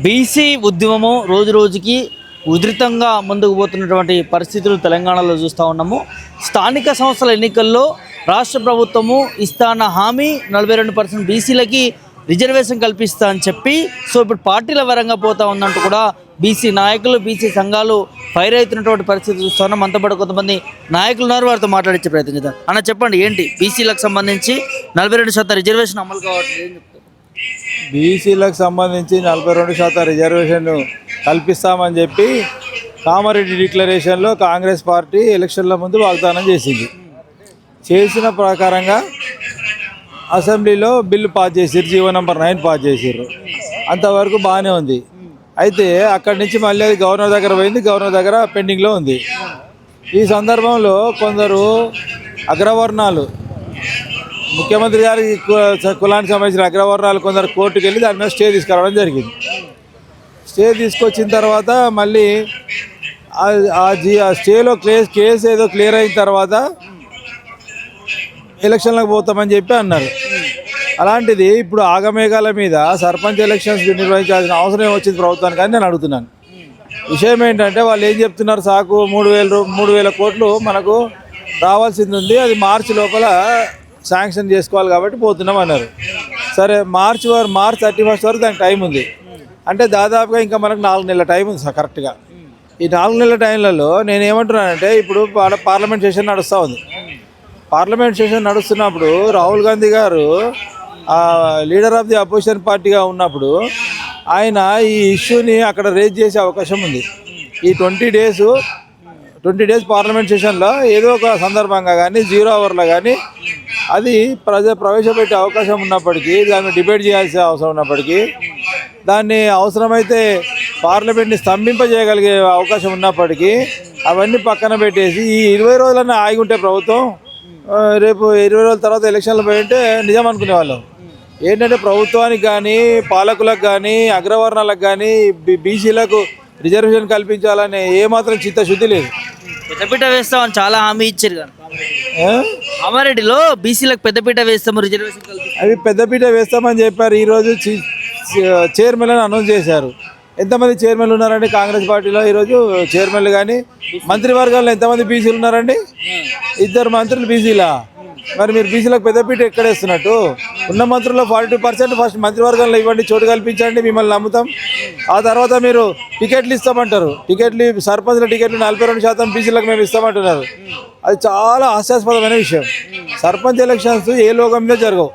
BC ఉద్యమము రోజు రోజుకి ఉధృతంగా ముందుకు పోతున్నటువంటి పరిస్థితులు తెలంగాణలో చూస్తూ ఉన్నాము. స్థానిక సంస్థల ఎన్నికల్లో రాష్ట్ర ప్రభుత్వము ఇస్తాన్న హామీ 42% బీసీలకి రిజర్వేషన్ కల్పిస్తా అని చెప్పి ఇప్పుడు పార్టీల పరంగా పోతా ఉందంటూ కూడా బీసీ నాయకులు బీసీ సంఘాలు ఫైర్ అవుతున్నటువంటి పరిస్థితి చూస్తున్నాం. మనతో పాటు కొంతమంది నాయకులు ఉన్నారు, వారితో మాట్లాడించే ప్రయత్నం చేద్దాం. అన్న చెప్పండి, ఏంటి బీసీలకు సంబంధించి 42% రిజర్వేషన్ అమలు కావట్లేదు, ఏం చెప్తారు? బీసీలకు సంబంధించి 42% రిజర్వేషన్ కల్పిస్తామని చెప్పి కామారెడ్డి డిక్లరేషన్లో కాంగ్రెస్ పార్టీ ఎలక్షన్ల ముందు వాగ్దానం చేసింది. చేసిన ప్రకారంగా అసెంబ్లీలో బిల్లు పాస్ చేసారు, జీవో నెంబర్ 9 పాస్ చేసారు. అంతవరకు బాగానే ఉంది. అయితే అక్కడి నుంచి మళ్ళీ అది గవర్నర్ దగ్గర పోయింది, గవర్నర్ దగ్గర పెండింగ్లో ఉంది. ఈ సందర్భంలో కొందరు అగ్రవర్ణాలు, ముఖ్యమంత్రి గారి కులానికి సంబంధించిన అగ్రవర్ణాలు కొందరు కోర్టుకు వెళ్ళి దాని మీద స్టే తీసుకురావడం జరిగింది. స్టే తీసుకొచ్చిన తర్వాత మళ్ళీ ఆ స్టేలో కేసు ఏదో క్లియర్ అయిన తర్వాత ఎలక్షన్లకు పోతామని చెప్పి అన్నారు. అలాంటిది ఇప్పుడు ఆగమేఘాల మీద సర్పంచ్ ఎలక్షన్స్ నిర్వహించాల్సిన అవసరం వచ్చింది ప్రభుత్వానికి అని నేను అడుగుతున్నాను. విషయం ఏంటంటే వాళ్ళు ఏం చెప్తున్నారు, సాకు 3,000 కోట్లు మనకు రావాల్సింది ఉంది, అది మార్చి లోపల శాంక్షన్ చేసుకోవాలి కాబట్టి పోతున్నాం అన్నారు. సరే, మార్చ్ 31 వరకు దానికి టైం ఉంది. అంటే దాదాపుగా ఇంకా మనకు 4 నెలల టైం ఉంది సార్. కరెక్ట్గా ఈ 4 నెలల టైంలలో నేను ఏమంటున్నానంటే, ఇప్పుడు పార్లమెంట్ సెషన్ నడుస్తూ ఉంది. పార్లమెంట్ సెషన్ నడుస్తున్నప్పుడు రాహుల్ గాంధీ గారు లీడర్ ఆఫ్ ది అపోజిషన్ పార్టీగా ఉన్నప్పుడు ఆయన ఈ ఇష్యూని అక్కడ రేజ్ చేసే అవకాశం ఉంది. ఈ 20 డేస్ పార్లమెంట్ సెషన్లో ఏదో ఒక సందర్భంగా కానీ 0 అవర్లో కానీ అది ప్రవేశపెట్టే అవకాశం ఉన్నప్పటికీ, దాన్ని డిబేట్ చేయాల్సిన అవసరం ఉన్నప్పటికీ, దాన్ని అవసరమైతే పార్లమెంట్ని స్తంభింపజేయగలిగే అవకాశం ఉన్నప్పటికీ అవన్నీ పక్కన పెట్టేసి ఈ 20 రోజులన్నా ఆగి ఉంటే ప్రభుత్వం రేపు 20 రోజుల తర్వాత ఎలక్షన్లు పోయింటే నిజం అనుకునేవాళ్ళం. ఏంటంటే ప్రభుత్వానికి కానీ పాలకులకు కానీ అగ్రవర్ణాలకు కానీ బీసీలకు రిజర్వేషన్ కల్పించాలనే ఏమాత్రం చిత్తశుద్ధి లేదు. పెద్దపీట వేస్తామని చాలా హామీ ఇచ్చారు కదా కామారెడ్డిలో, బీసీలకు పెద్దపీట వేస్తాము, రిజర్వేషన్ కల్పిస్తాం, అవి పెద్దపీట వేస్తామని చెప్పారు. ఈరోజు చైర్మన్ అని అనౌన్స్ చేశారు. ఎంతమంది చైర్మన్లు ఉన్నారండి కాంగ్రెస్ పార్టీలో ఈరోజు? చైర్మన్లు కానీ మంత్రివర్గాల్లో ఎంతమంది బీసీలు ఉన్నారండి? 2 మంత్రులు బీసీలా? మరి మీరు బీసీలకు పెద్దపీట ఎక్కడ వేస్తున్నట్టు? ఉన్న మంత్రుల్లో 42% ఫస్ట్ మంత్రివర్గంలో ఇవ్వండి, చోటు కల్పించండి, మిమ్మల్ని నమ్ముతాం. ఆ తర్వాత మీరు టికెట్లు ఇస్తామంటారు. సర్పంచ్ల టికెట్లు 42% బీసీలకు మేము ఇస్తామంటున్నారు. అది చాలా హాస్యాస్పదమైన విషయం. సర్పంచ్ ఎలక్షన్స్ ఏ లోగం మీద జరగవు,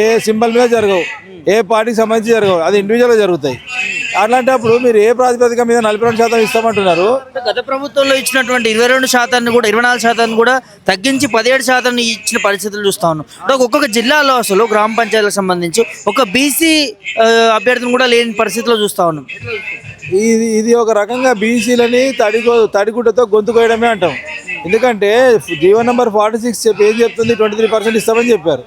ఏ సింబల్ మీద జరగవు, ఏ పార్టీకి సంబంధించి జరగవు, అది ఇండివిజువల్గా జరుగుతాయి. అట్లాంటప్పుడు మీరు ఏ ప్రాతిపదిక మీద 42% ఇస్తామంటున్నారు? గత ప్రభుత్వంలో ఇచ్చినటువంటి 22% కూడా 24% కూడా తగ్గించి 17% ఇచ్చిన పరిస్థితులు చూస్తా ఉన్నాం. ఒక్కొక్క జిల్లాలో అసలు గ్రామ పంచాయతీలకు సంబంధించి ఒక బీసీ అభ్యర్థిని కూడా లేని పరిస్థితిలో చూస్తా ఉన్నాం. ఇది ఒక రకంగా బీసీలని తడిగుడ్డతో గొంతు కోయడమే అంటాం. ఎందుకంటే జీవో నెంబర్ 46 ఏం చెప్తుంది? 23% ఇస్తామని చెప్పారు.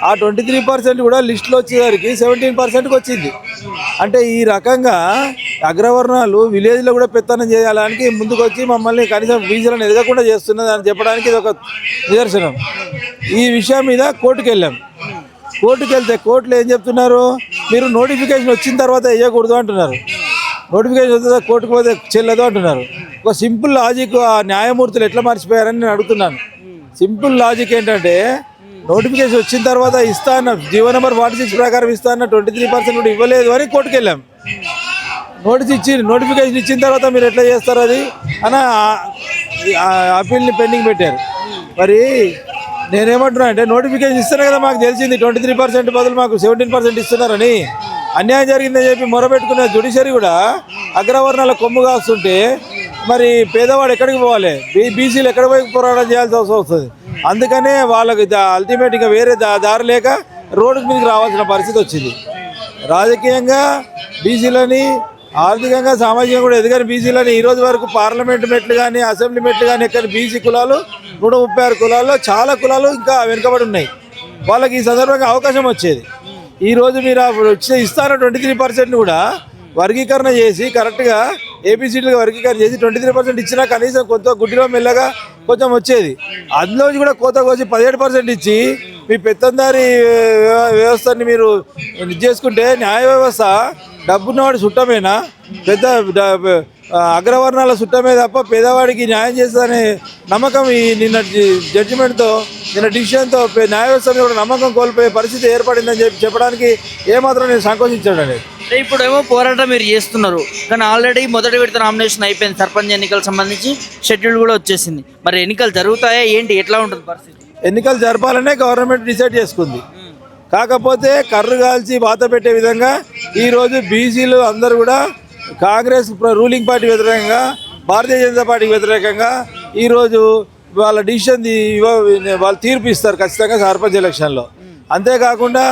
ఆ 23% కూడా లిస్టులో వచ్చేసరికి 17%కి వచ్చింది. అంటే ఈ రకంగా అగ్రవర్ణాలు విలేజ్లో కూడా పెత్తనం చేయాలని ముందుకు వచ్చి మమ్మల్ని కనీసం బీసీలను ఎదగకుండా చేస్తున్నది అని చెప్పడానికి ఇది ఒక నిదర్శనం. ఈ విషయం మీద కోర్టుకు వెళ్ళాం. కోర్టుకు వెళ్తే కోర్టులో ఏం చెప్తున్నారు? మీరు నోటిఫికేషన్ వచ్చిన తర్వాత వేయకూడదు అంటున్నారు. నోటిఫికేషన్ వస్తే కోర్టుకు పోతే చెల్లదు అంటున్నారు. ఒక సింపుల్ లాజిక్ ఆ న్యాయమూర్తులు ఎట్లా మర్చిపోయారని నేను అడుగుతున్నాను. సింపుల్ లాజిక్ ఏంటంటే, నోటిఫికేషన్ వచ్చిన తర్వాత ఇస్తా అన్న జీవో నెంబర్ 46 ప్రకారం ఇస్తా అన్న 23% కూడా ఇవ్వలేదు అని కోర్టుకు వెళ్ళాం. నోటిఫికేషన్ ఇచ్చిన తర్వాత మీరు ఎట్లా చేస్తారు అది అని అప్పీల్ని పెండింగ్ పెట్టారు. మరి నేనేమంటున్నా అంటే, నోటిఫికేషన్ ఇస్తేనే కదా మాకు తెలిసింది 23% బదులు మాకు 17% ఇస్తున్నారని. అన్యాయం జరిగిందని చెప్పి మొరబెట్టుకునే జ్యుడిషియరీ కూడా అగ్రవర్ణాల కొమ్ము కాస్తుంటే మరి పేదవాడు ఎక్కడికి పోవాలి? బీసీలు ఎక్కడ పోయి పోరాటం చేయాల్సి వస్తుంది. అందుకనే వాళ్ళకి అల్టిమేట్గా వేరే దారి లేక రోడ్డు మీదకి రావాల్సిన పరిస్థితి వచ్చింది. రాజకీయంగా బీసీలని, ఆర్థికంగా సామాజికంగా కూడా ఎదిగిన బీసీలని ఈరోజు వరకు పార్లమెంట్ మెట్లు కానీ అసెంబ్లీ మెట్లు కానీ ఎక్కడ బీసీ కులాలు 136 కులాల్లో చాలా కులాలు ఇంకా వెనుకబడి ఉన్నాయి. వాళ్ళకి ఈ సందర్భంగా అవకాశం వచ్చేది. ఈరోజు మీరు ఇస్తాన 23% కూడా వర్గీకరణ చేసి కరెక్ట్గా ఏపీసీలుగా వర్గీకరణ చేసి 23% ఇచ్చినా కనీసం కొంత గుడ్డిలో మెల్లగా కొంచెం వచ్చేది. అందులో కూడా కోత కోసి 17% ఇచ్చి మీ పెత్తందారి వ్యవస్థని మీరు చేసుకుంటే న్యాయ వ్యవస్థ డబ్బున్నవాడి చుట్టమేనా, పెద్ద అగ్రవర్ణాల చుట్టమే తప్ప పేదవాడికి న్యాయం చేస్తుందనే నమ్మకం ఈ నిన్న జడ్జిమెంట్తో, నిన్న డిసిషన్తో న్యాయ వ్యవస్థ మీద కూడా నమ్మకం కోల్పోయే పరిస్థితి ఏర్పడిందని చెప్పడానికి ఏమాత్రం నేను సంకోచించాడు అనేది. అంటే ఇప్పుడేమో పోరాటం మీరు చేస్తున్నారు, కానీ ఆల్రెడీ మొదటి విడత నామినేషన్ అయిపోయింది, సర్పంచ్ ఎన్నికలకు సంబంధించి షెడ్యూల్ కూడా వచ్చేసింది. మరి ఎన్నికలు జరుగుతాయా ఏంటి, ఎట్లా ఉంటుంది పరిస్థితి? ఎన్నికలు జరపాలనే గవర్నమెంట్ డిసైడ్ చేసుకుంది. కాకపోతే కర్రు కాల్చి వాత పెట్టే విధంగా ఈరోజు బీసీలు అందరూ కూడా కాంగ్రెస్ రూలింగ్ పార్టీ వ్యతిరేకంగా, భారతీయ జనతా పార్టీకి వ్యతిరేకంగా ఈరోజు వాళ్ళ డిసిషన్ వాళ్ళు తీర్పు ఇస్తారు ఖచ్చితంగా సర్పంచ్ ఎలక్షన్లో. అంతేకాకుండా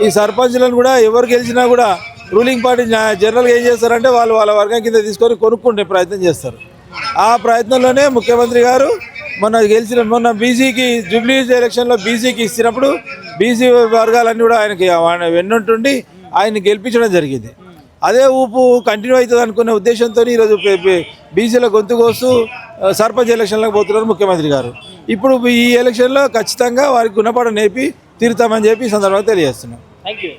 ఈ సర్పంచ్లను కూడా ఎవరు గెలిచినా కూడా రూలింగ్ పార్టీ జనరల్గా ఏం చేస్తారంటే వాళ్ళు వాళ్ళ వర్గం కింద తీసుకొని కొనుక్కుంటే ప్రయత్నం చేస్తారు. ఆ ప్రయత్నంలోనే ముఖ్యమంత్రి గారు మొన్న బీసీకి జూబ్లీ ఎలక్షన్లో బీసీకి ఇచ్చినప్పుడు బీసీ వర్గాలన్నీ కూడా ఆయనకి వెన్నుంటుండి ఆయన్ని గెలిపించడం జరిగింది. అదే ఊపు కంటిన్యూ అవుతుంది అనుకునే ఉద్దేశంతో ఈరోజు బీసీల గొంతు కోస్తూ సర్పంచ్ ఎలక్షన్లకు పోతున్నారు ముఖ్యమంత్రి గారు. ఇప్పుడు ఈ ఎలక్షన్లో ఖచ్చితంగా వారికి గుణపాఠం నేర్పి తీరుతామని చెప్పి ఈ సందర్భంగా తెలియజేస్తున్నాం. Thank you.